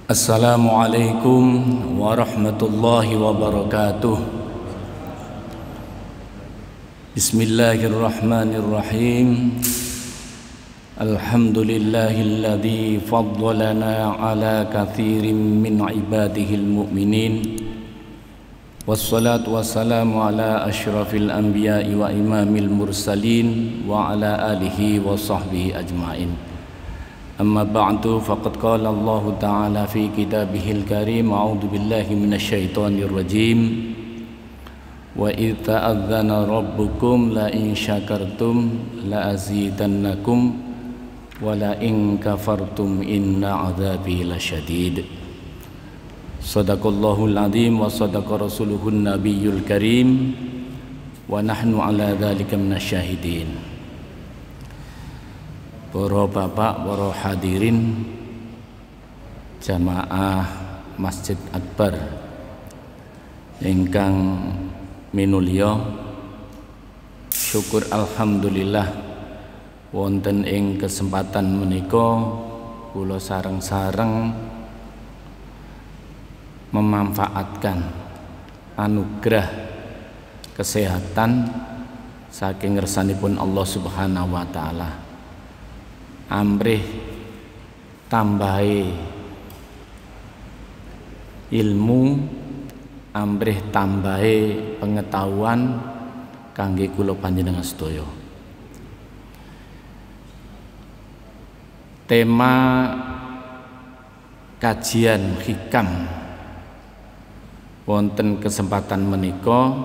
Assalamualaikum warahmatullahi wabarakatuh. Bismillahirrahmanirrahim. Alhamdulillahilladzi faddalana ala katsirin min ibadihil mu'minin. Wassalatu wassalamu ala asyrafil anbiya'i wa imamil mursalin wa ala alihi wa sahbihi ajma'in. Amma ba'du, faqad qala Allah Ta'ala fi kitabihil karim, a'udzu billahi minasyaitonir rajim. Wa idh ta'adzana rabbukum la in syakartum la azidannakum wa la in kafartum inna 'adzabi lasyadid. Shadaqallahul azim wa shadaqa rasuluhun nabiyyul karim wa nahnu ala dzalika minasyahidin. Para bapak, para hadirin jamaah Masjid Akbar ingkang minulya, syukur alhamdulillah wonten ing kesempatan menika kula sareng-sareng memanfaatkan anugerah kesehatan saking ngersanipun Allah Subhanahu wa taala, amrih tambahi ilmu, amrih tambahi pengetahuan kangge kula panjenengan sedaya. Tema kajian hikam wonten kesempatan menika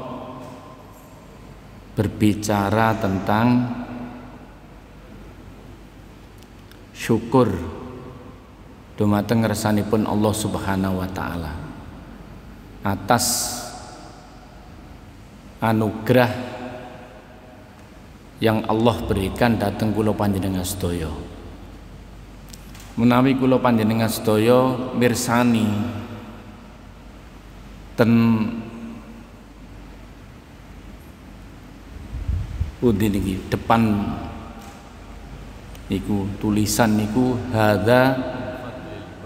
berbicara tentang syukur dumateng ngersanipun Allah Subhanahu wa taala atas anugerah yang Allah berikan dhateng kula panjenengan sedaya. Menawi kula panjenengan sedaya mirsani ten pundi niki depan niku tulisan niku hadza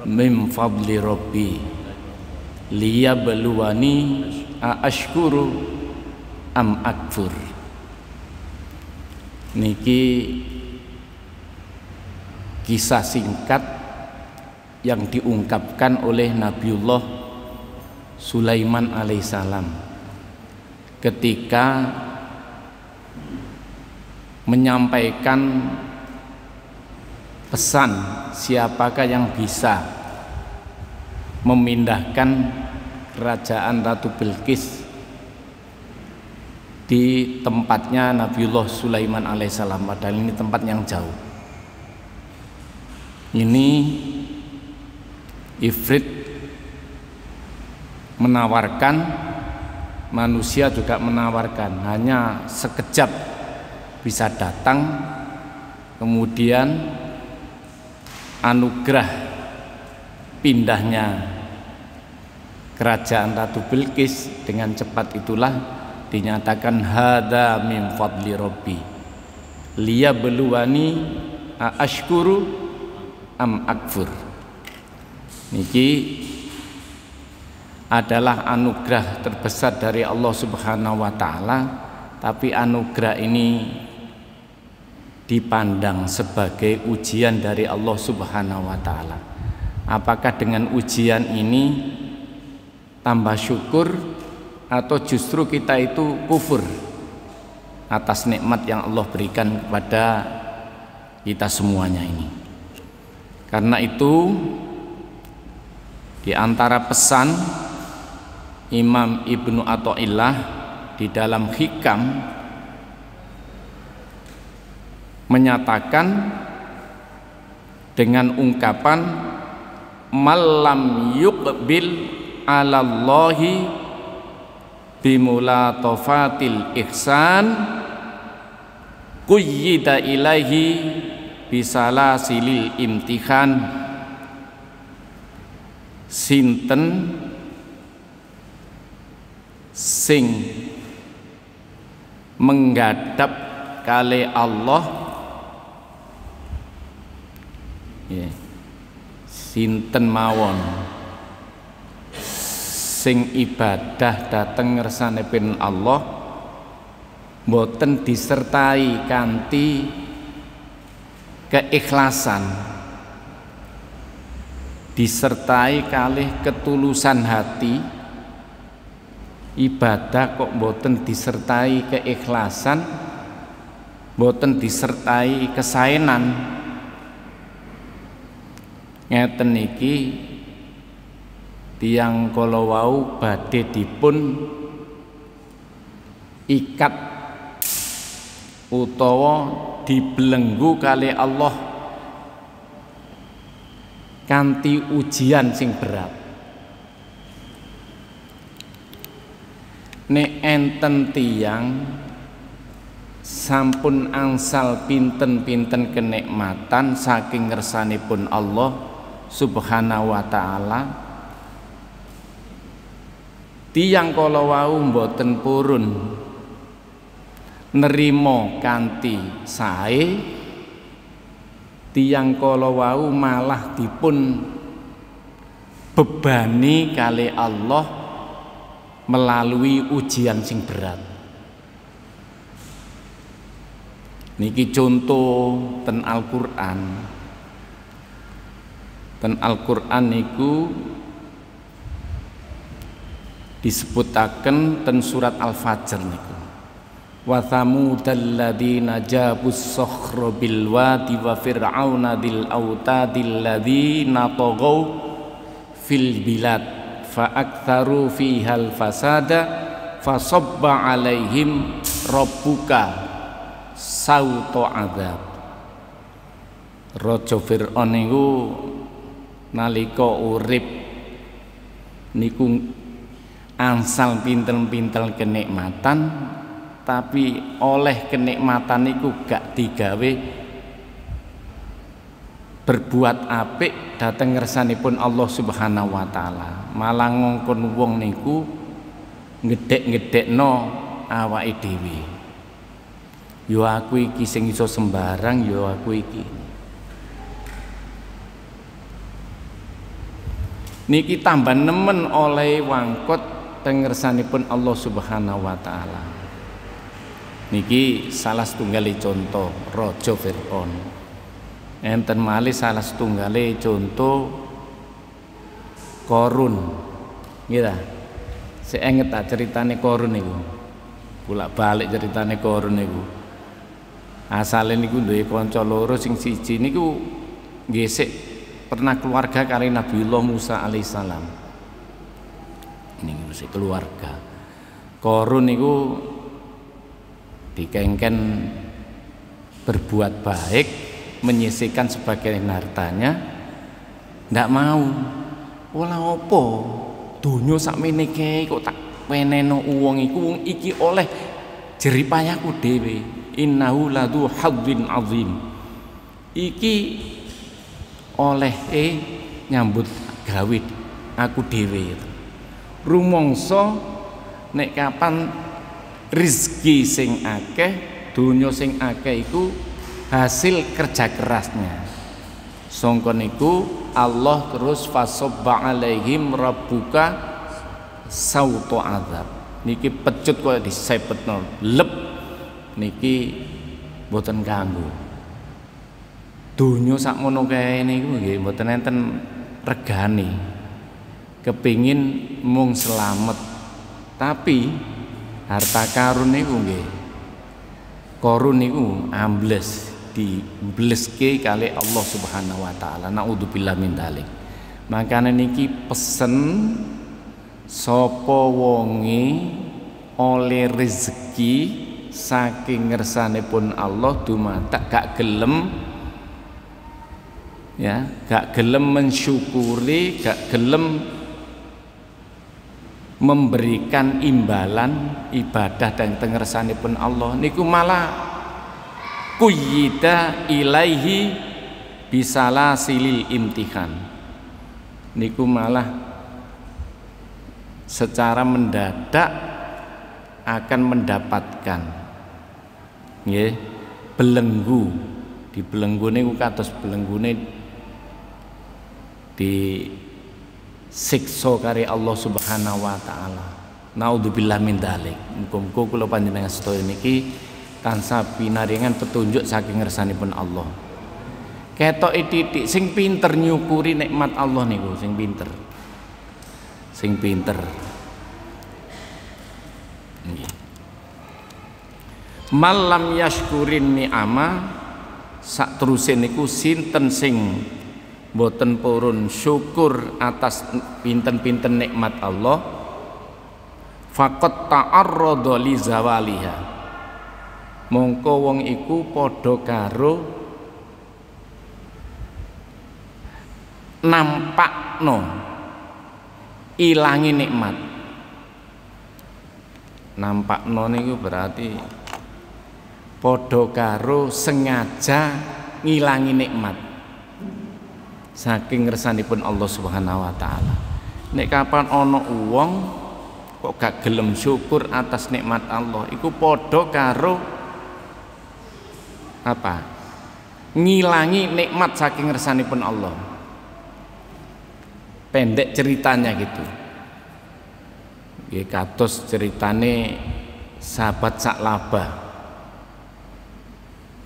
min fadli rabbi liyabluwani aashkuru am akfur. Niki kisah singkat yang diungkapkan oleh Nabiullah Sulaiman alaihissalam ketika menyampaikan pesan siapakah yang bisa memindahkan kerajaan Ratu Bilqis di tempatnya Nabiullah Sulaiman alaihissalam, padahal ini tempat yang jauh. Ini Ifrit menawarkan, manusia juga menawarkan, hanya sekejap bisa datang, kemudian anugerah pindahnya kerajaan Ratu Bilqis dengan cepat itulah dinyatakan hadza min fadli rabbi liyabluwani aashkuru am akfur. Niki adalah anugerah terbesar dari Allah Subhanahu wa taala, tapi anugerah ini dipandang sebagai ujian dari Allah Subhanahu wa taala. Apakah dengan ujian ini tambah syukur atau justru kita itu kufur atas nikmat yang Allah berikan kepada kita semuanya ini? Karena itu di antara pesan Imam Ibnu Athaillah di dalam Hikam menyatakan dengan ungkapan malam yuqbil alallahi bimulatafatil ihsan quyyida ilaihi bisalasilil imtihan. Sinten sing menggadap kali Allah sinten mawon sing ibadah dhateng ngersanipun Allah boten disertai kanthi keikhlasan, disertai kalih ketulusan hati, ibadah kok boten disertai keikhlasan, boten disertai kesaenan, ngeten niki tiyang kala wau badhe dipun ikat utawa dibelenggu kali Allah kanthi ujian sing berat. Nek enten tiyang sampun angsal pinten-pinten kenikmatan saking ngersanipun Allah Subhanahu wa taala, tiyang kala wau mboten purun nerima kanthi sae, tiyang kala wau malah dipun bebani kali Allah melalui ujian sing berat. Niki contoh ten Al-Qur'an. Ten Al-Qur'an niku disebutaken ten surat Al-Fajr niku. Wa thamudal ladzina jabus sakhra bil wadi wa fir'auna dil autadil ladzina taghaw fil bilad fa aktsaru fihal fasada fasabba alaihim rabbuka sauto adzab. Raja Fir'aun niku nalika urip niku angsal pintel-pintel kenikmatan, tapi oleh kenikmatan niku gak digawe berbuat apik dhateng ngersanipun Allah Subhanahu wa taala, malah ngongkon wong niku ngedhek-ngedhekno awake dhewe. Yo aku iki sing iso sembarang, yo aku iki. Niki tambah nemen oleh wangkot teng ngersanipun Allah Subhanahu wa taala. Niki salah setunggali contoh Raja Fir'aun. Enten malih salah setunggali contoh Korun. Nggih ta? Sik enget ta ceritane Korun niku. Bolak-balik ceritane Korun niku. Asale niku duwe kanca loro, sing siji niku nggih sik pernah keluarga kali Nabiullah Musa alaihissalam. Niku sik keluarga. Korun niku dikengken berbuat baik, menyisihkan sebagian hartanya, ndak mau. Wala opo donya sakmene kae kok tak weneno wong iku, wong iki oleh jeripayaku dhewe. Innahu ladu hadzin azim. Iki oleh nyambut gawe aku dhewe. Rumangsa nek kapan rezeki sing akeh, donya sing akeh iku hasil kerja kerasnya. Sangka niku Allah terus fasabba alaihim rabbuka sauto adzab. Niki pecut kaya disepetno lep, niki boten kanggo. Donya sakmono kae niku nggih mboten enten regane. Kepingin mung selamat, tapi harta karun niku nggih, korun niku ambles, dibleske kali Allah Subhanahu wa taala. Naudzubillah min dzalik. Makane niki pesen sapa wonge oleh rezeki saking ngersanipun Allah dumadak gak gelem, ya, gak gelem mensyukuri, gak gelem memberikan imbalan ibadah dan tengersanipun Allah niku malah kuyida ilaihi bisala silil imtihan. Niku malah secara mendadak akan mendapatkan nggih belenggu. Di belenggu niku kados belenggune disiksa karo Allah Subhanahu wa taala. Naudzubillah min dzalik. Muga-muga kula panjenengan sedaya niki tansah pinaringan petunjuk saking ngersanipun Allah. Ketoke titik sing pinter nyukuri nikmat Allah niku sing pinter. Sing pinter. Nggih. Malam yashkurin ni'ama sak teruse niku sinten sing boten purun syukur atas pinten-pinten nikmat Allah faqat ta'arrada li zawaliha mongko wong iku padha karo nampakno ilangi nikmat. Nampakno niku berarti padha karo sengaja ngilangi nikmat saking ngersanipun Allah Subhanahu wa taala. Nek kapan ana wong kok gak gelem syukur atas nikmat Allah, iku padha karo apa? Ngilangi nikmat saking ngersanipun Allah. Pendek ceritanya gitu. Nggih kados ceritane sahabat Sa'labah.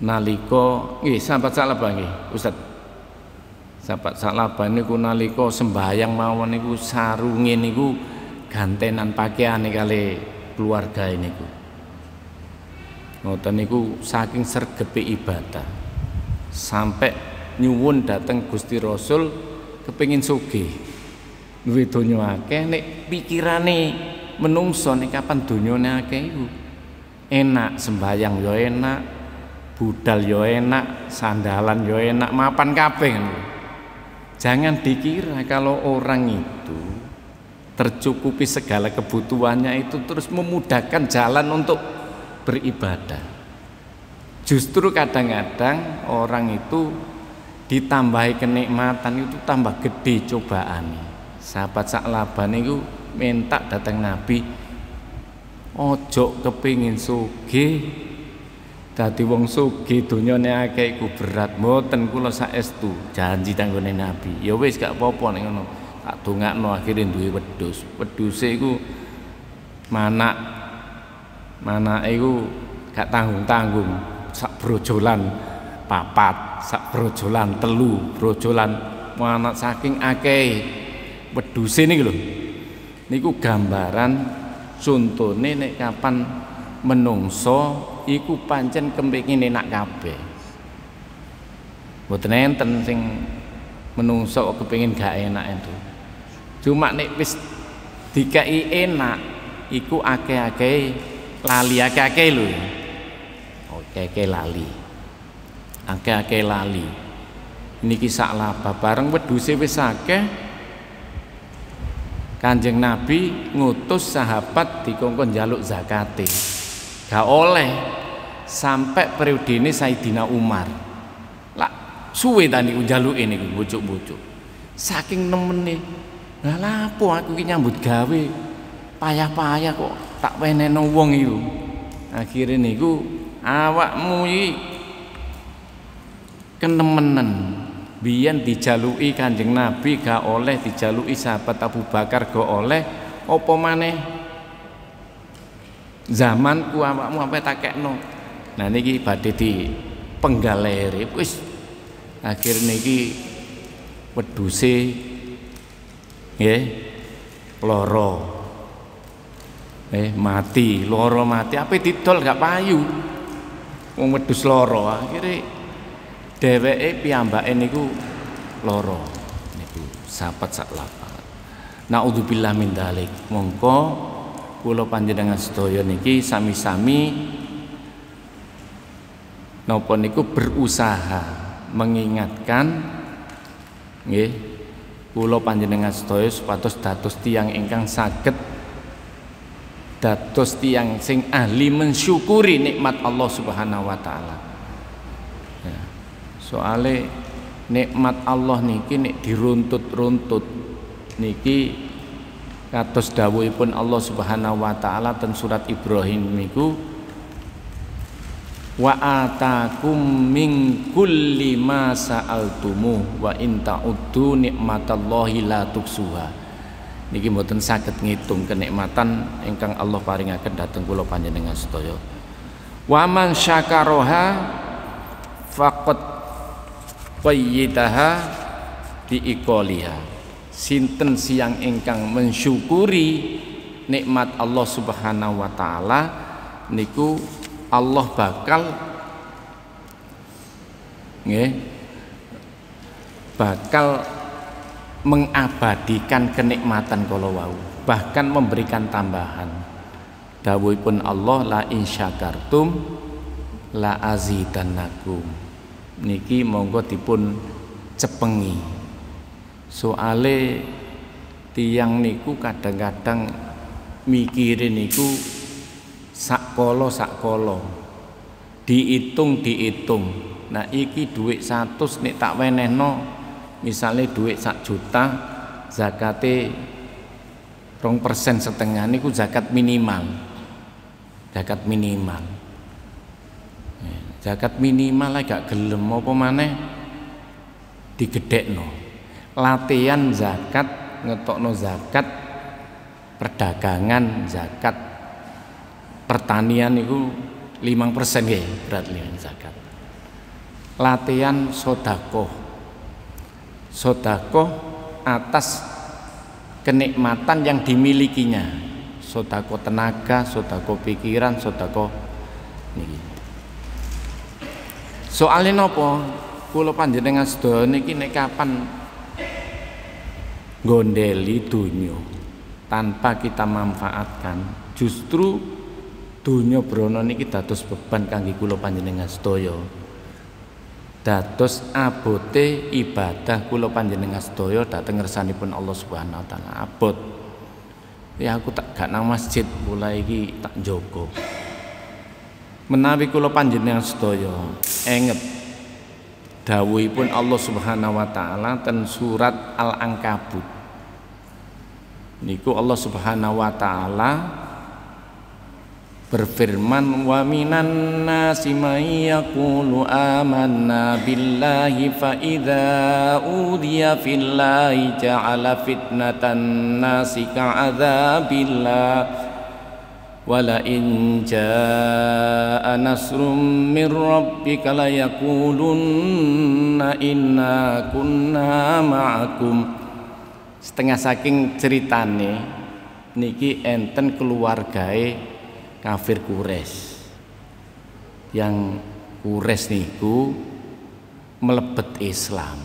Nalika nggih sahabat Sa'labah nggih, Ustaz. Sahabat Sa'labah niku nalika sembahyang mawon niku sarunge niku gantenan pakaiane kali keluarga niku. Ngoten niku saking sregepe ibadah. Sampai nyuwun dateng Gusti Rasul kepengin sugih. Duwe donya akeh nek pikirane menungso nek kapan donyane akeh iku. Enak sembahyang ya enak, budal ya enak, sandalan ya enak, mapan kabeh. Jangan dikira kalau orang itu tercukupi segala kebutuhannya itu terus memudahkan jalan untuk beribadah. Justru kadang-kadang orang itu ditambahi kenikmatan itu tambah gede cobaannya. Sahabat Sa'labah niku minta datang Nabi, ojo kepingin sugih dadi wong sugih donyane akeh iku berat, mboten kula saestu janji tanggone Nabi. Ya wis gak apa-apa nek ngono. Tak dongakno akhire duwe wedhus. Wedhuse iku manake iku gak tanggung-tanggung, sak brojolan 4, sak brojolan 3, brojolan anak saking akeh wedhuse niki lho. Niku gambaran contone nek kapan menungso iku pancen kepengin enak kabeh. Mboten enten sing menungso kepengin gak enak itu. Cuma nek wis dikai enak iku akeh-akeh lali akeh-akeh lho. Akeh-akeh lali. Akeh-akeh lali. Niki Sa'labah bareng wedhuse wis akeh. Kanjeng Nabi ngutus sahabat dikongkon njaluk zakate. Gak oleh sampai periode ini Sayyidina Umar. Lah suwe tadi njaluke niku bucuk-bucuk. Saking nemene. Lah lapo aku iki nyambut gawe payah-payah kok tak weneno wong iku. Akhire niku awakmu iki kenemenen. Biyen dijaluki Kanjeng Nabi gak oleh, dijaluki sahabat Abu Bakar gak oleh, apa maneh zamanku awakmu sampe takekno. Nah niki badhe di penggalere wis akhir niki wedhuse nggih lara mati, lara mati ape didol gak payu wong wedhus lara. Akhire dheweke piyambake niku lara niku sahabat Sa'labah. Naudzubillah min dzalik. Mongko kula panjenengan sedaya niki sami-sami napa niku berusaha mengingatkan nggih kula panjenengan sedaya supados dados tiyang ingkang saged dados tiyang sing ahli mensyukuri nikmat Allah Subhanahu wa taala. Ya. Soale nikmat Allah niki nek diruntut-runtut niki kados dawuhipun Allah Subhanahu wa taala ten surat Ibrahim niku wa atakum min kulli ma sa'altumu wa in ta'uddu nikmatallahi la tuksuha. Niki mboten saged ngitung kenikmatan ingkang Allah paringaken dhateng kula panjenengan sedaya. Wa man syakaroha faqad qayyitaha biiqaliha. Sinten siang ingkang mensyukuri nikmat Allah Subhanahu wa taala niku Allah bakal mengabadikan kenikmatan kala wau, bahkan memberikan tambahan. Dawuhipun Allah la in syakartum la azidannakum. Niki monggo dipun cepengi. Soale tiyang niku kadang-kadang mikirin niku sakolo diitung. Nah iki duit 100 nek tak wenehno misalnya duit 1 juta zakate 2,5% niku zakat minimal. Zakat minimal gak gelem apa maneh digedhekno. Latihan zakat, ngetokno zakat perdagangan, zakat pertanian niku 5% nggih berat zakat. Latihan sedekah atas kenikmatan yang dimilikinya, sedekah tenaga, sedekah pikiran, sedekah niki. Soale napa kula panjenengan sedaya niki nek kapan gondeli donya tanpa kita manfaatkan, justru donya brana niki dados beban kangge kula panjenengan sedaya. Dados abote ibadah kula panjenengan sedaya dhateng ngersanipun Allah Subhanahu wa taala abot. Ya aku tak gak nang masjid mulai iki tak njogo. Menawi kula panjenengan sedaya enget dawuhipun Allah Subhanahu wa taala ten surat Al-Ankabut. Niku Allah Subhanahu wa taala berfirman wa minan nasi may yaqulu amanna billahi fa idza udiya fillahi ja'ala fitnatan nasi ka'adzabillah wala in jaa nasrum mir rabbika la yaqulunna inna kunna ma'akum. Setengah saking ceritane niki enten keluargae kafir Quraisy. Yang Quraisy niku melebet Islam.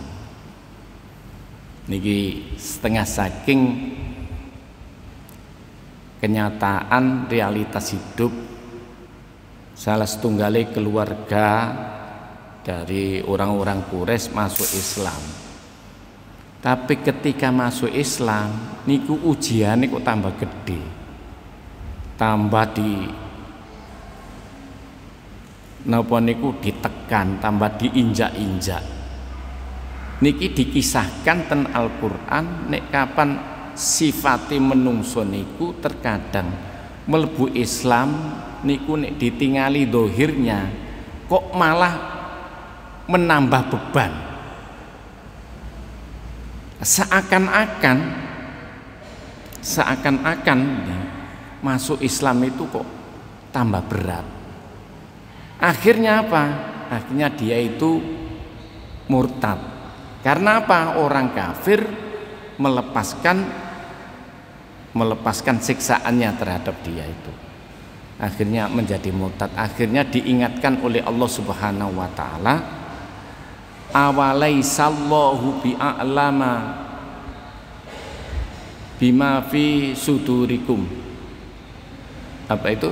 Niki setengah saking kenyataan realitas hidup salah setunggale keluarga dari orang-orang Quraisy masuk Islam. Tapi ketika masuk Islam niku ujiane kok tambah gede, tambah napa niku ditekan, tambah diinjak-injak. Niki dikisahkan ten Al-Qur'an nek kapan sifate menungso niku terkadang mlebu Islam niku nek ditingali dohirnya kok malah menambah beban. Seakan-akan masuk Islam itu kok tambah berat. Akhirnya apa? Akhirnya dia itu murtad. Karena apa? Orang kafir melepaskan siksaannya terhadap dia itu. Akhirnya menjadi murtad. Akhirnya diingatkan oleh Allah Subhanahu wa taala, awalaisallahu bi'a'lama bima fi sudurikum. Apa itu?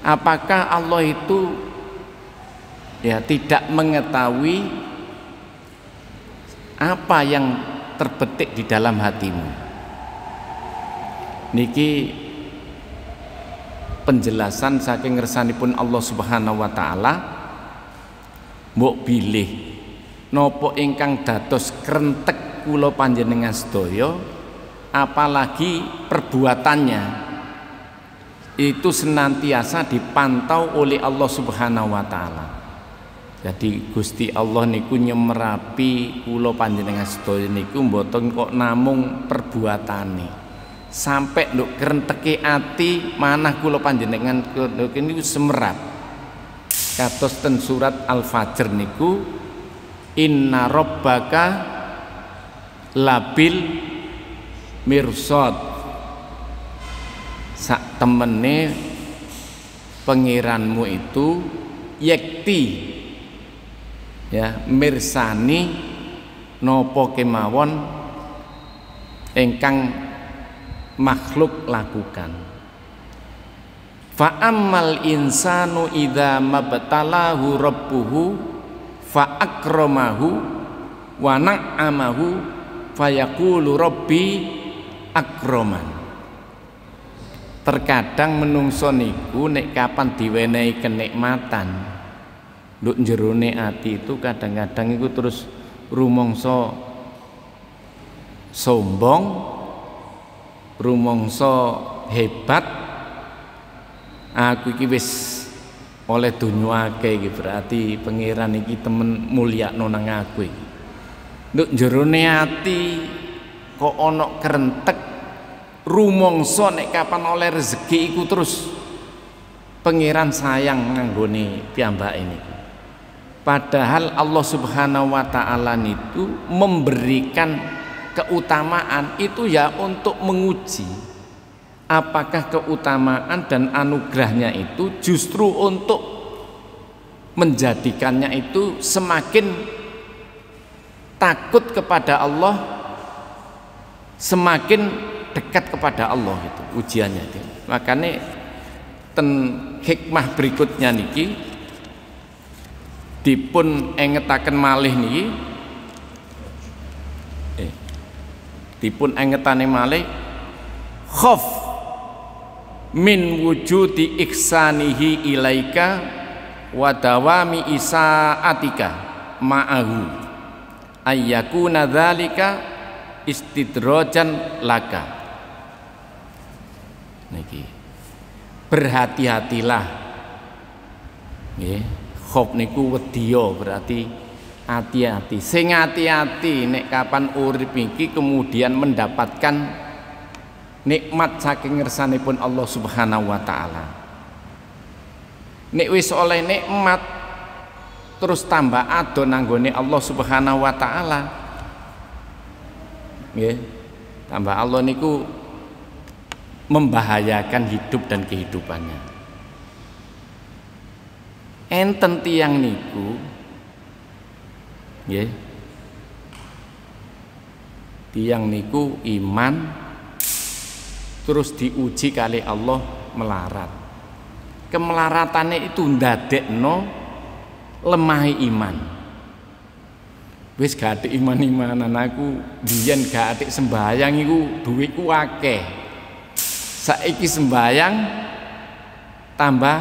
Apakah Allah itu tidak mengetahui apa yang terbetik di dalam hatimu? Niki penjelasan saking ngersanipun Allah Subhanahu wa taala. Mbok bilih nopo ingkang dados krentek kula panjenengan sedaya, apalagi perbuatannya itu senantiasa dipantau oleh Allah Subhanahu wa taala. Jadi Gusti Allah niku nyemerapi kula panjenengan sedaya niku mboten kok namung perbuatane. Sampai nduk krenteke ati manah kula panjenengan niku semerap. Kados ten surat Al-Fajr niku inna rabbaka labil mirsad. Sak temene pengiranmu itu yekti ya mirsani nopo kemawon ingkang makhluk lakukan. Fa ammal insanu idza mabtalahu rabbuhu fa akramahu wa na'amahu fayaqulu rabbi akraman. Terkadang menungso niku nek kapan diwenehi kenikmatan nduk jerone ati itu kadang-kadang iku terus rumangsa sombong, rumangsa hebat. Aku iki wis oleh dunya akeh iki berarti pangeran iki temen mulyakno nang aku iki. Nduk jerone ati kok ana krentek rumangsa nek kapan oleh rezeki iku terus pangeran sayang nganggone piyambake niku. Padahal Allah Subhanahu wa taala itu memberikan keutamaan itu ya untuk menguji apakah keutamaan dan anugerahnya itu justru untuk menjadikannya itu semakin takut kepada Allah, semakin dekat kepada Allah itu ujiannya itu. Makanya ten hikmah berikutnya niki dipun engetaken malih niki dipun engetane malih khauf min wujudi ihsanihi ilaika wa dawami isaatika ma'ahu ayyakuna dzalika istidrojan laka. Niki berhati-hatilah nggih. Khauf niku wedya berarti hati-hati. Sing hati-hati nek kapan urip iki kemudian mendapatkan nikmat saking ngersanipun Allah Subhanahu wa taala. Nek wis oleh nikmat terus tambah ado nanggone Allah Subhanahu wa taala. Nggih. Tambah Allah niku membahayakan hidup dan kehidupannya. Enten tiyang niku nggih. Tiyang niku iman terus diuji kali Allah melarat. Kemelaratannya itu ndadekno lemahi iman. Wis gak atik iman-imanan aku biyen gak atik sembayang iku dhuwitku akeh. Saiki sembayang tambah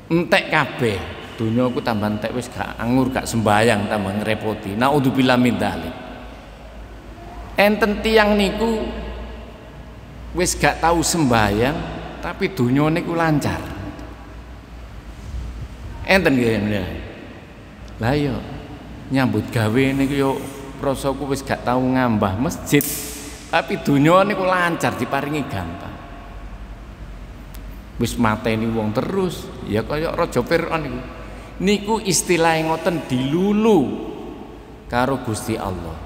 entek kabeh, dunyaku tambah entek wis gak anggur gak sembayang tambah ngrepoti. Naudzubillah min dzalik. Enten tiyang niku wis gak tahu sembayang tapi dunya niku lancar. Enten nggih. Lah yo nyambut gawe niku yo prasaku wis gak tahu ngambah masjid tapi dunya niku lancar diparingi gampang. Wis mateni wong terus ya kaya Raja Fir'aun niku istilah ngoten dilulu karo Gusti Allah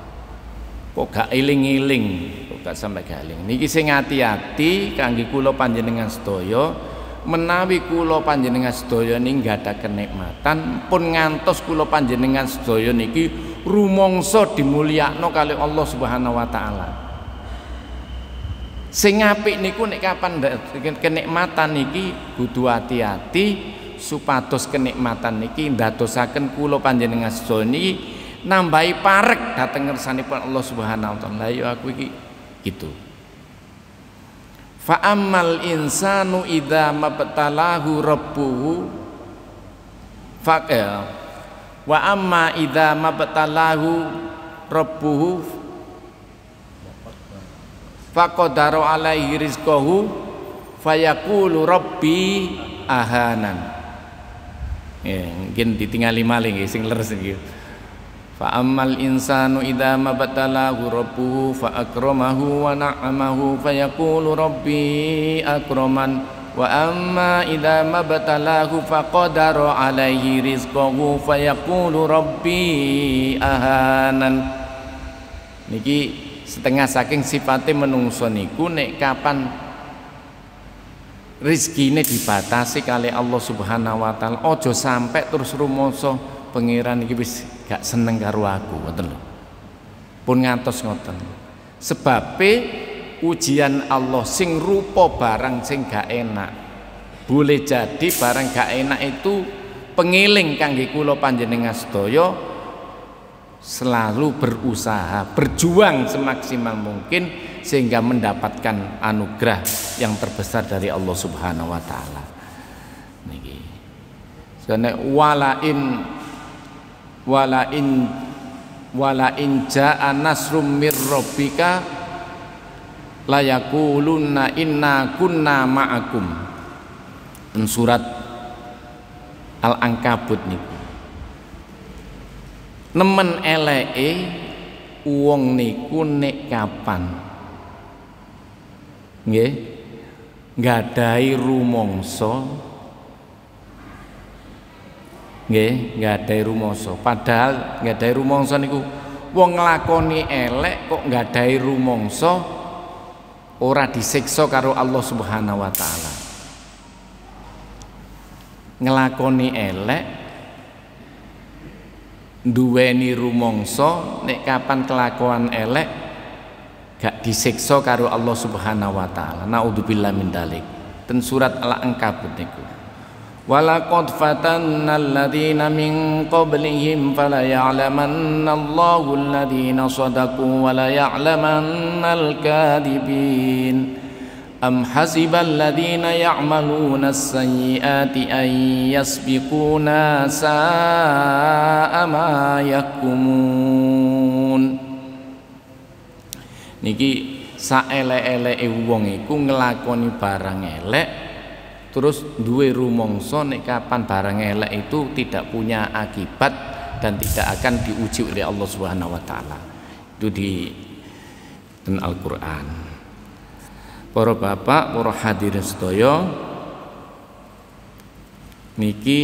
kok gak eling-eling, kok gak sampai gak eling. Niki sing hati-hati kangge kula panjenengan sedaya menawi kula panjenengan sedaya ninggadaken kenikmatan pun ngantos kula panjenengan sedaya niki rumangsa dimulyakno kali Allah Subhanahu wa taala. Sing apik niku nek kapan kenikmatan niki kudu hati-hati supados kenikmatan niki ndadosaken kula panjenengan sedaya niki nambahi parek dhateng ngersanipun Allah Subhanahu wa taala. Ya aku iki gitu. Fa ammal insanu idza mabtalahu rabbuhu faqal wa amma idza mabtalahu rabbuhu faqadara alaihi rizqahu fayaqulu rabbi ahanan. Mungkin ditingali maling sing leres iki. Fa ammal insanu idza mabtalahu rabbuhu fa akramahu wa na'amahu fa yaqulu rabbi akraman wa amma idza mabtalahu fa qadara alaihi rizqahu fa yaqulu rabbi ahanan. Niki setengah saking sifate menungso niku nek kapan rizkine dibatasi kali Allah Subhanahu wa taala aja sampai terus rumoso pangeran iki wis gak seneng karo aku, ngoten lho. Pun ngantos ngoten. Sebabe ujian Allah sing rupa barang sing gak enak. Boleh jadi barang gak enak itu pengiling kangge kula panjenengan sedaya selalu berusaha, berjuang semaksimal mungkin sehingga mendapatkan anugerah yang terbesar dari Allah Subhanahu wa taala. Niki. Sene wala in jaa nasrum mir rabbika la yaqulunna inna kunna ma'akum. Surat Al-Ankabut niku. Nemen eleke wong niku nek kapan nggih nggadahi rumangsa nggih nggadahi rumangsa, padahal nggadahi rumangsa niku wong nglakoni elek kok nggadahi rumangsa ora disiksa karo Allah Subhanahu wa taala. Nglakoni elek duweni rumangsa nek kapan kelakuan elek gak disiksa karo Allah Subhanahu wa taala. Naudzubillah min dzalik. Ten surat Al-Ankabut niku. Walaqad fatanna alladziina min qablihim fala ya'lamanna Allahu alladziina shadaqu wa la ya'lamanna al-kadhibin. Am hasiba alladziina ya'maluuna as-sayyi'aati an yasbiquna sa'a ma yahkumun. Niki saelek-eleke wong iku nglakoni barang elek terus duwe rumangsa nek kapan barang elek itu tidak punya akibat dan tidak akan diuji oleh Allah Subhanahu wa taala. Itu di Al-Qur'an. Para bapak, para hadirin sedaya, niki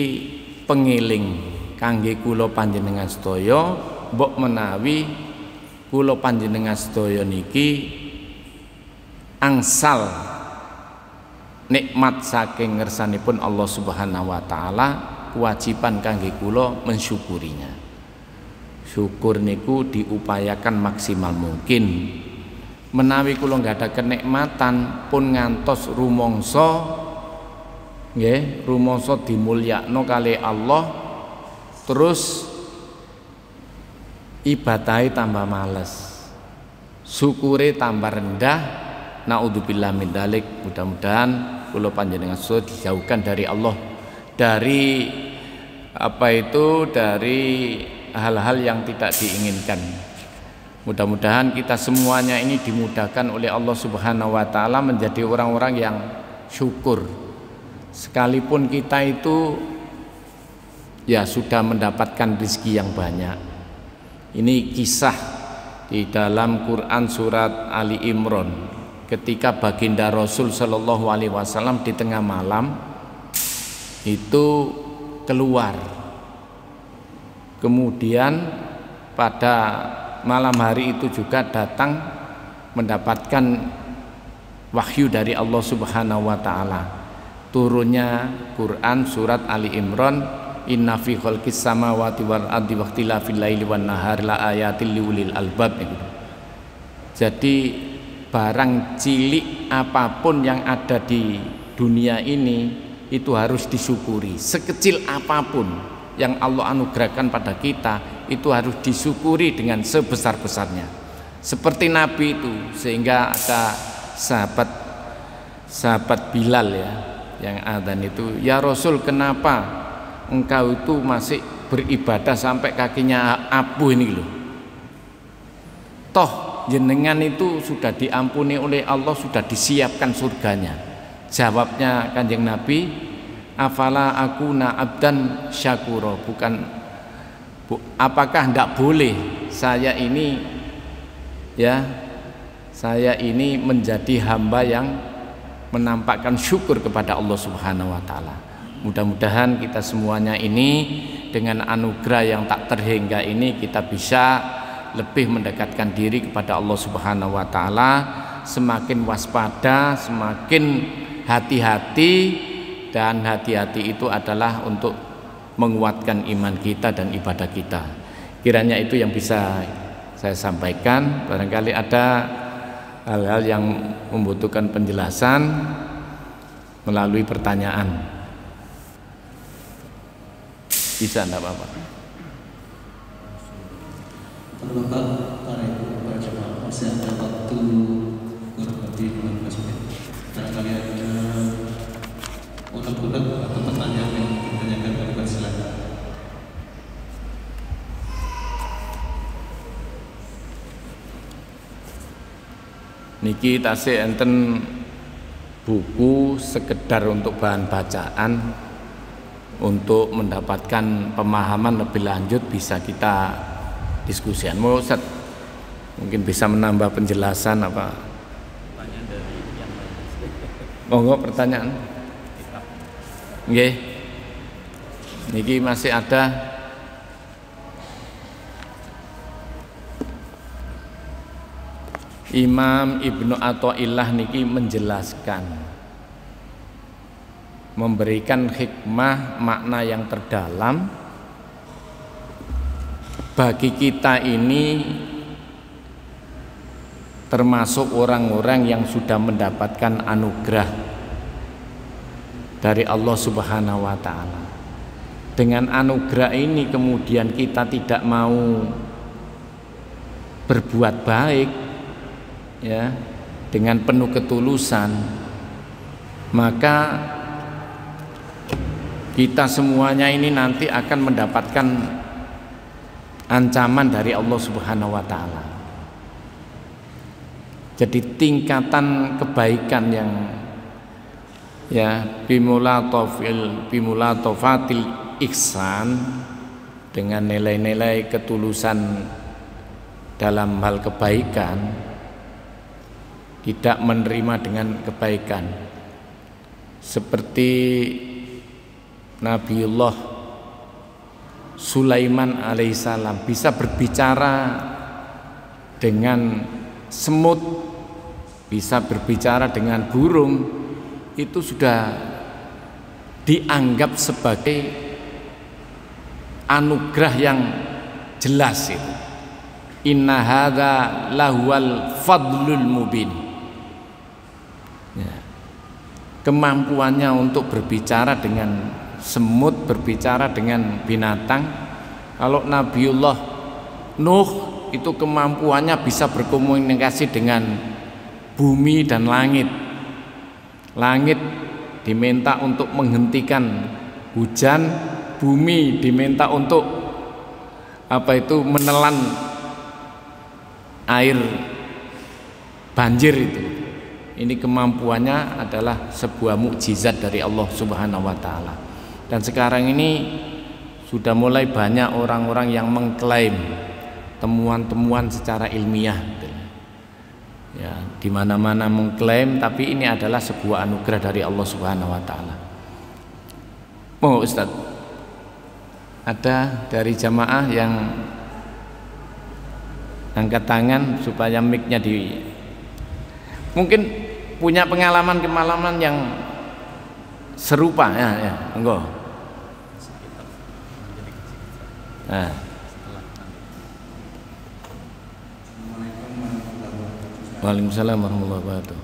pengiling kangge kula panjenengan sedaya, mbok menawi kula panjenengan sedaya niki angsal nikmat saking ngersanipun Allah Subhanahu wa taala, kewajiban kangge kula mensyukurinya. Syukur niku diupayakan maksimal mungkin. Menawi kula nggak ada kenikmatan pun ngantos rumangsa nggih rumangsa dimulyakno kali Allah terus ibadahe tambah males, syukure tambah rendah. Naudzubillah min dzalik. Mudah-mudahan kula panjenengan sedaya dijauhkan dari Allah dari dari hal-hal yang tidak diinginkan. Mudah-mudahan kita semuanya ini dimudahkan oleh Allah Subhanahu wa taala menjadi orang-orang yang syukur. Sekalipun kita itu ya sudah mendapatkan rezeki yang banyak. Ini kisah di dalam Quran surat Ali Imran ketika baginda Rasul Shallallahu alaihi wasallam di tengah malam itu keluar. Kemudian pada malam hari itu juga datang mendapatkan wahyu dari Allah Subhanahu wa taala. Turunnya Quran surat Ali Imran, inna fi khalqis samawati wal ardi waqtilafil laili wan nahari la ayatil liulil albab. Jadi barang cilik apapun yang ada di dunia ini itu harus disyukuri. Sekecil apapun yang Allah anugerahkan pada kita itu harus disyukuri dengan sebesar-besarnya. Seperti Nabi itu, sehingga ada sahabat Bilal ya yang adzan itu, ya Rasul, kenapa engkau itu masih beribadah sampai kakinya abu ini loh? Toh jenengan itu sudah diampuni oleh Allah, sudah disiapkan surganya. Jawabnya Kanjeng Nabi, afala akuna abdan syakuro, apakah tidak boleh saya ini menjadi hamba yang menampakkan syukur kepada Allah Subhanahu wa taala. Mudah-mudahan kita semuanya ini dengan anugerah yang tak terhingga ini kita bisa lebih mendekatkan diri kepada Allah Subhanahu wa taala, semakin waspada, semakin hati-hati, dan hati-hati itu adalah untuk menguatkan iman kita dan ibadah kita. Kiranya itu yang bisa saya sampaikan. Barangkali ada hal-hal yang membutuhkan penjelasan melalui pertanyaan. Bisa enggak apa-apa? Bapak, para ibu, para jemaah, masih ada waktu kurang lebih 15 menit. Barangkali ada unek-unek atau pertanyaan yang ditanyakan, Bapak, silakan. Niki tasih enten buku sekedar untuk bahan bacaan, untuk mendapatkan pemahaman lebih lanjut bisa kita diskusikan. Mau Ustaz mungkin bisa menambah penjelasan apa? Pertanyaan dari yang lain. Monggo pertanyaan. Nggih. Niki masih ada. Imam Ibnu Athaillah niki menjelaskan, memberikan hikmah makna yang terdalam bagi kita ini, termasuk orang-orang yang sudah mendapatkan anugerah dari Allah Subhanahu wa taala. Dengan anugerah ini kemudian kita tidak mau berbuat baik ya dengan penuh ketulusan, maka kita semuanya ini nanti akan mendapatkan ancaman dari Allah Subhanahu wa taala. Jadi tingkatan kebaikan yang bimulatofatil ihsan, dengan nilai-nilai ketulusan dalam hal kebaikan, tidak menerima dengan kebaikan, seperti Nabiullah Sulaiman alaihissalam bisa berbicara dengan semut, bisa berbicara dengan burung, itu sudah dianggap sebagai anugerah yang jelas itu. Inna hadza lahuwal fadlul mubin. Ya. Kemampuannya untuk berbicara dengan semut, berbicara dengan binatang. Kalau Nabiullah Nuh itu kemampuannya bisa berkomunikasi dengan bumi dan langit. Langit diminta untuk menghentikan hujan, bumi diminta untuk menelan air banjir itu. Ini kemampuannya adalah sebuah mukjizat dari Allah Subhanahu wa taala. Dan sekarang ini sudah mulai banyak orang-orang yang mengklaim temuan-temuan secara ilmiah. Ya, di mana-mana mengklaim, tapi ini adalah sebuah anugerah dari Allah Subhanahu wa taala. Oh, Ustaz. Ada dari jamaah yang angkat tangan supaya mic-nya mungkin punya pengalaman yang serupa ya, enggak. Nah. Waalaikumsalam warahmatullahi wabarakatuh.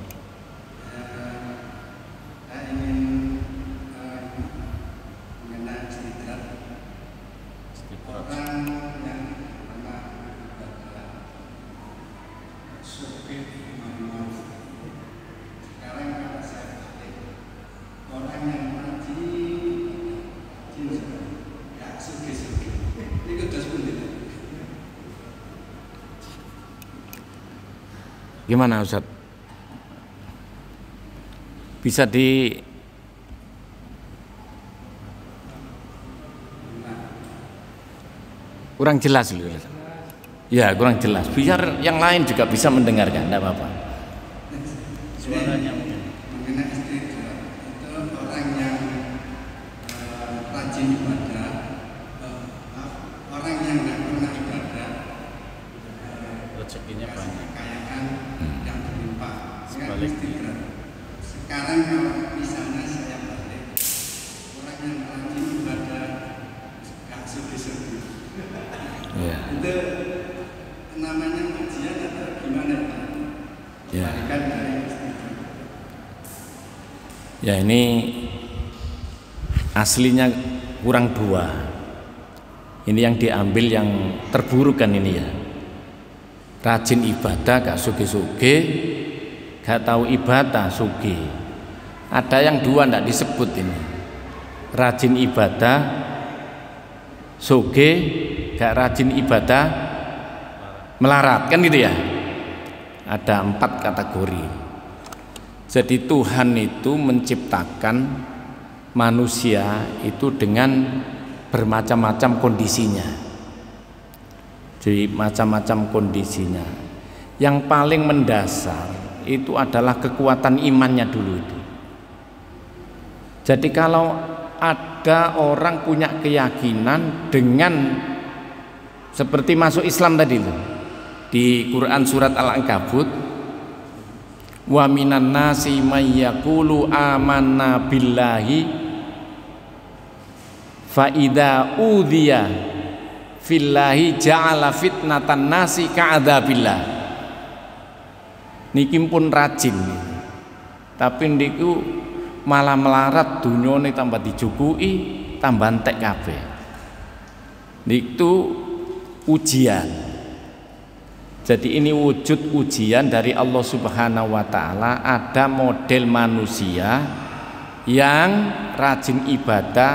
Gimana Ustaz? Bisa Kurang jelas loh. Ya, kurang jelas. Biar yang lain juga bisa mendengarkan, tidak apa-apa. Suaranya mengenai istiqomah itu orang yang rajin ibadah, orang yang tidak pernah ibadah, rezekinya banyak, kekayaan yang berlimpah. Sekarang kalau misalnya saya balik, orang yang rajin ibadah gak sedih-sedih. Ya. Itu namanya ujian atau gimana? Ya. Dari Ya, ini aslinya kurang dua. Ini yang diambil yang terburuk kan ini ya. Rajin ibadah gak suge-suge, gak tahu ibadah suge. Ada yang dua ndak disebut ini. Rajin ibadah suge, gak rajin ibadah melarat, kan gitu ya. Ada 4 kategori. Jadi Tuhan itu menciptakan manusia itu dengan bermacam-macam kondisinya. Jadi macam-macam kondisinya. Yang paling mendasar itu adalah kekuatan imannya dulu itu. Jadi kalau ada orang punya keyakinan dengan seperti masuk Islam tadi itu, di Quran surat Al-Ankabut, wa minan nasi may yaqulu amanna billahi fa idza udhiya fillahi ja'ala fitnatan nasi ka'adzabillah. Niki pun rajin, tapi niku malah melarat, dunyane tambah dijukui, tambah entek kabeh. Niku ujian. Jadi ini wujud ujian dari Allah Subhanahu wa taala. Ada model manusia yang rajin ibadah,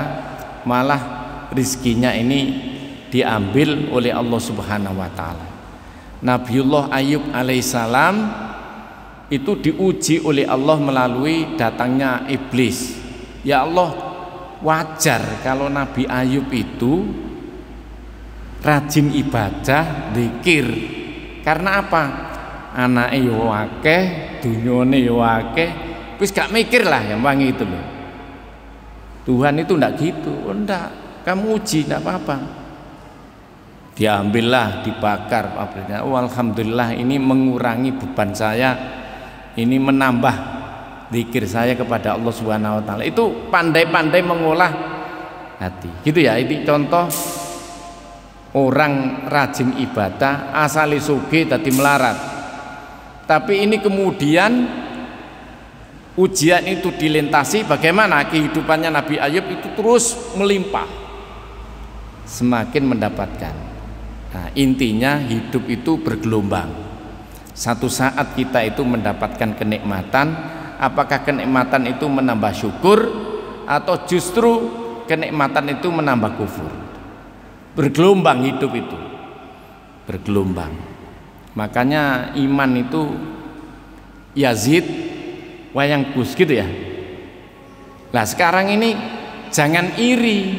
malah rizkinya ini diambil oleh Allah Subhanahu wa taala. Nabiullah Ayub alaihissalam itu diuji oleh Allah melalui datangnya iblis. Ya Allah, wajar kalau Nabi Ayub itu rajin ibadah, zikir. Karena apa? Anake yo akeh, dunyane yo akeh, wis gak mikir lah yang wangi itu loh. Tuhan itu ndak gitu. Oh, ndak, kamu uji ndak apa-apa. Diambillah, dibakar pabriknya. Oh, alhamdulillah ini mengurangi beban saya. Ini menambah zikir saya kepada Allah Subhanahu wa taala. Itu pandai-pandai mengolah hati. Gitu ya, ini contoh orang rajin ibadah asali sugih dadi melarat. Tapi ini kemudian ujian itu dilintasi, bagaimana kehidupannya Nabi Ayub itu terus melimpah, semakin mendapatkan. Nah, intinya hidup itu bergelombang. Satu saat kita itu mendapatkan kenikmatan, apakah kenikmatan itu menambah syukur atau justru kenikmatan itu menambah kufur. Bergelombang hidup itu, bergelombang. Makanya iman itu yazid wayang kus gitu ya. Nah sekarang ini jangan iri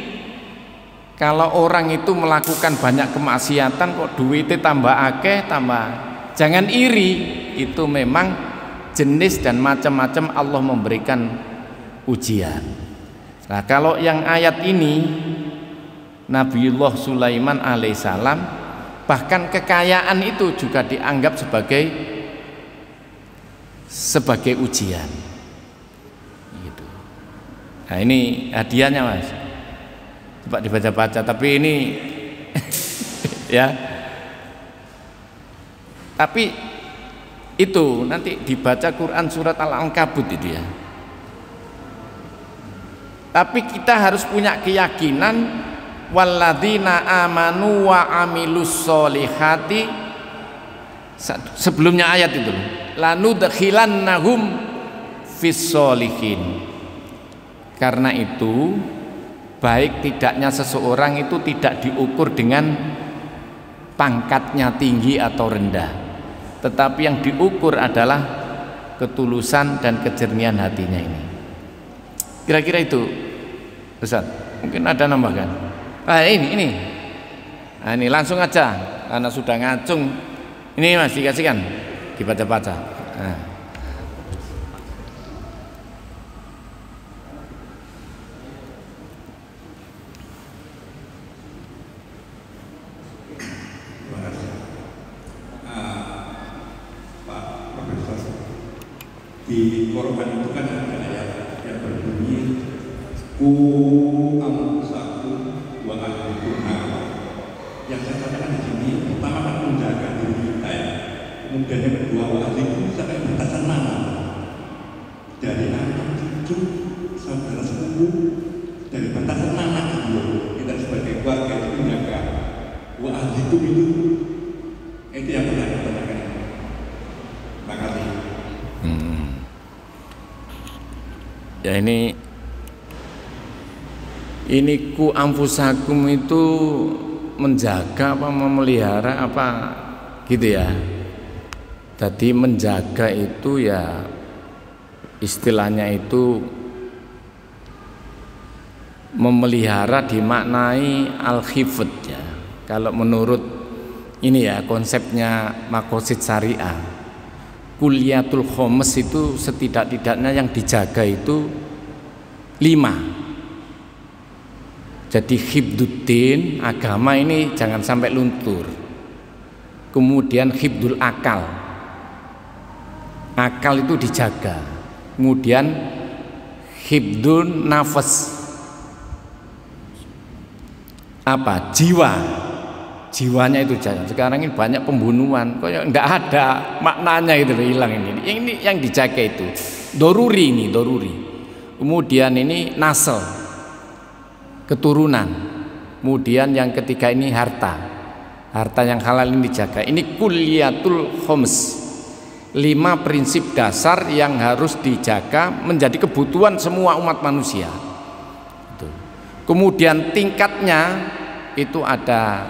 kalau orang itu melakukan banyak kemaksiatan kok duitnya tambah akeh tambah. Jangan iri, itu memang jenis dan macam-macam Allah memberikan ujian. Nah kalau yang ayat ini Nabiullah Sulaiman alaihissalam, bahkan kekayaan itu juga dianggap sebagai ujian. Gitu. Nah ini hadiahnya mas, coba dibaca-baca. Tapi ini ya, tapi itu nanti dibaca Quran surat Al-Ankabut itu ya. Tapi kita harus punya keyakinan walladzina amanu wa amilus solihati. Sebelumnya ayat itu lanudkhilannahum fis solihin. Karena itu baik tidaknya seseorang itu tidak diukur dengan pangkatnya tinggi atau rendah, tetapi yang diukur adalah ketulusan dan kejernihan hatinya ini. Kira-kira itu Ustaz, mungkin ada nambahkan. Ini Nah, ini langsung aja karena sudah ngacung. Ini Mas dikasihkan, dibaca-baca. Nah. Di Quran itu kan ada ayat yang berbunyi ku amsaku wa ahlikum nar. Yang saya katakan di sini pertama kan menjaga diri kita ya. Kemudian yang kedua wa ahlikum sampai batasan mana? Dari anak cucu saudara sepupu dari batasan mana gitu. Kita sebagai keluarga itu menjaga wa ahlikum itu yang pernah kita tanyakan. Terima kasih. Ya ini ku anfusakum itu menjaga apa memelihara apa gitu ya. Jadi menjaga itu ya istilahnya itu memelihara dimaknai al-khifd ya. Kalau menurut ini ya konsepnya maqasid syariah, kuliatul khomes itu setidak-tidaknya yang dijaga itu 5. Jadi hibduddin, agama ini jangan sampai luntur. Kemudian hibdul akal, akal itu dijaga. Kemudian hibdun nafas, apa? Jiwanya itu jangan. Sekarang ini banyak pembunuhan, kok enggak ada maknanya itu hilang ini. Ini yang dijaga itu doruri ini doruri. Kemudian ini nasl, keturunan. Kemudian yang ketiga ini harta yang halal ini dijaga. Ini kulliyatul khoms, 5 prinsip dasar yang harus dijaga menjadi kebutuhan semua umat manusia. Kemudian tingkatnya itu ada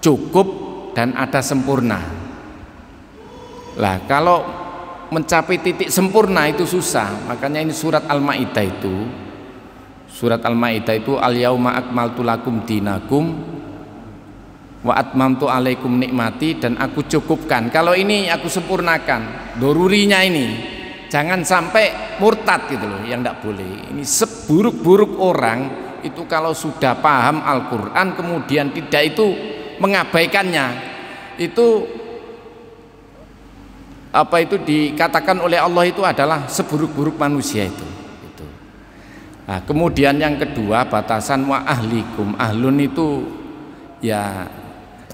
cukup dan ada sempurna. Lah kalau mencapai titik sempurna itu susah. Makanya ini surat Al-Maidah itu, al-yauma akmaltu lakum dinakum wa atmamtu alaikum nikmati, dan aku cukupkan. Kalau ini aku sempurnakan. Dorurinya ini jangan sampai murtad gitu loh, yang tidak boleh. Ini seburuk-buruk orang itu kalau sudah paham Al-Quran kemudian tidak itu mengabaikannya, itu apa itu dikatakan oleh Allah itu adalah seburuk-buruk manusia itu. Nah, kemudian yang kedua batasan wa ahlikum, ahlun itu ya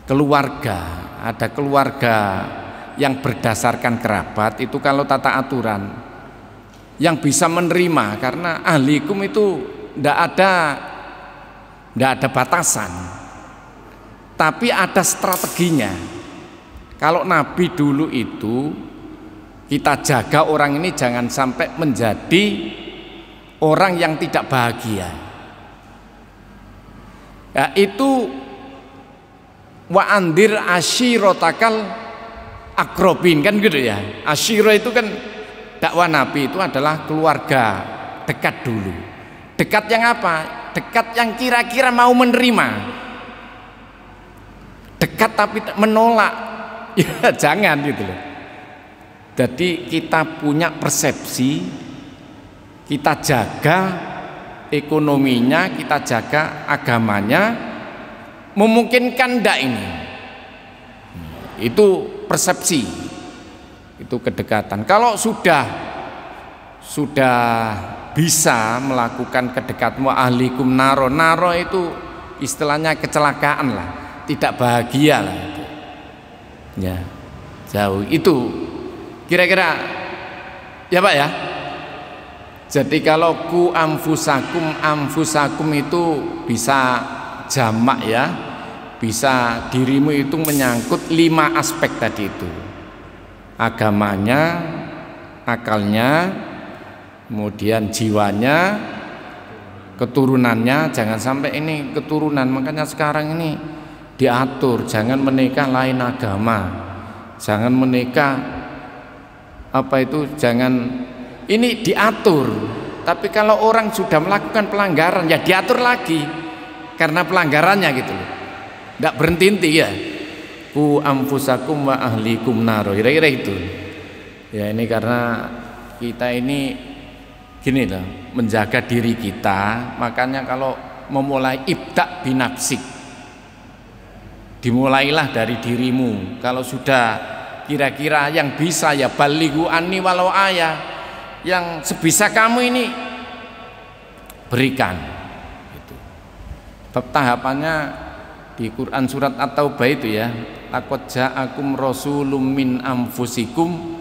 keluarga, ada keluarga yang berdasarkan kerabat itu kalau tata aturan yang bisa menerima, karena ahlikum itu tidak ada batasan. Tapi ada strateginya. Kalau Nabi dulu itu kita jaga orang ini jangan sampai menjadi orang yang tidak bahagia. Ya, itu wa andir ashirotakal akrobin kan gitu ya. Ashiro itu kan dakwah Nabi itu adalah keluarga dekat dulu. Dekat yang apa? Dekat yang kira-kira mau menerima. Dekat tapi menolak, ya jangan gitu loh. Jadi kita punya persepsi, kita jaga ekonominya, kita jaga agamanya, memungkinkan enggak ini? Itu persepsi, itu kedekatan. Kalau sudah bisa melakukan kedekatan wa ahlikum naro itu istilahnya kecelakaan lah, tidak bahagia lah itu. Ya jauh itu kira-kira ya Pak ya. Jadi kalau ku anfusakum itu bisa jamak ya, bisa dirimu itu menyangkut 5 aspek tadi itu, agamanya, akalnya, kemudian jiwanya, keturunannya. Jangan sampai ini keturunan, makanya sekarang ini diatur, jangan menikah lain agama, jangan menikah apa itu, jangan ini diatur. Tapi kalau orang sudah melakukan pelanggaran ya diatur lagi karena pelanggarannya gitu loh. Tidak berhenti ya. Ku anfusakum wa ahlikum naro. Kira-kira itu. Ya ini karena kita ini gini loh, menjaga diri kita. Makanya kalau memulai ibda binafsik, dimulailah dari dirimu. Kalau sudah kira-kira yang bisa ya balighu anni walau ayah, yang sebisa kamu ini berikan gitu. Tahapannya di Quran surat At-Taubah itu ya, laqad ja'akum rasulun min anfusikum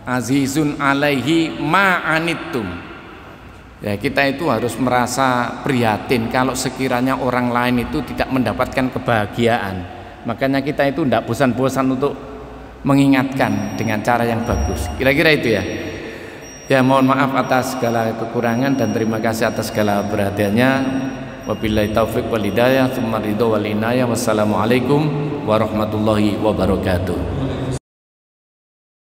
azizun alaihi ma anittum. Ya kita itu harus merasa prihatin kalau sekiranya orang lain itu tidak mendapatkan kebahagiaan. Makanya kita itu tidak bosan-bosan untuk mengingatkan dengan cara yang bagus. Kira-kira itu ya. Ya mohon maaf atas segala kekurangan dan terima kasih atas segala perhatiannya. Wabillahi taufiq wal hidayah, tsumma ridho wal inayah. Wassalamualaikum warahmatullahi wabarakatuh.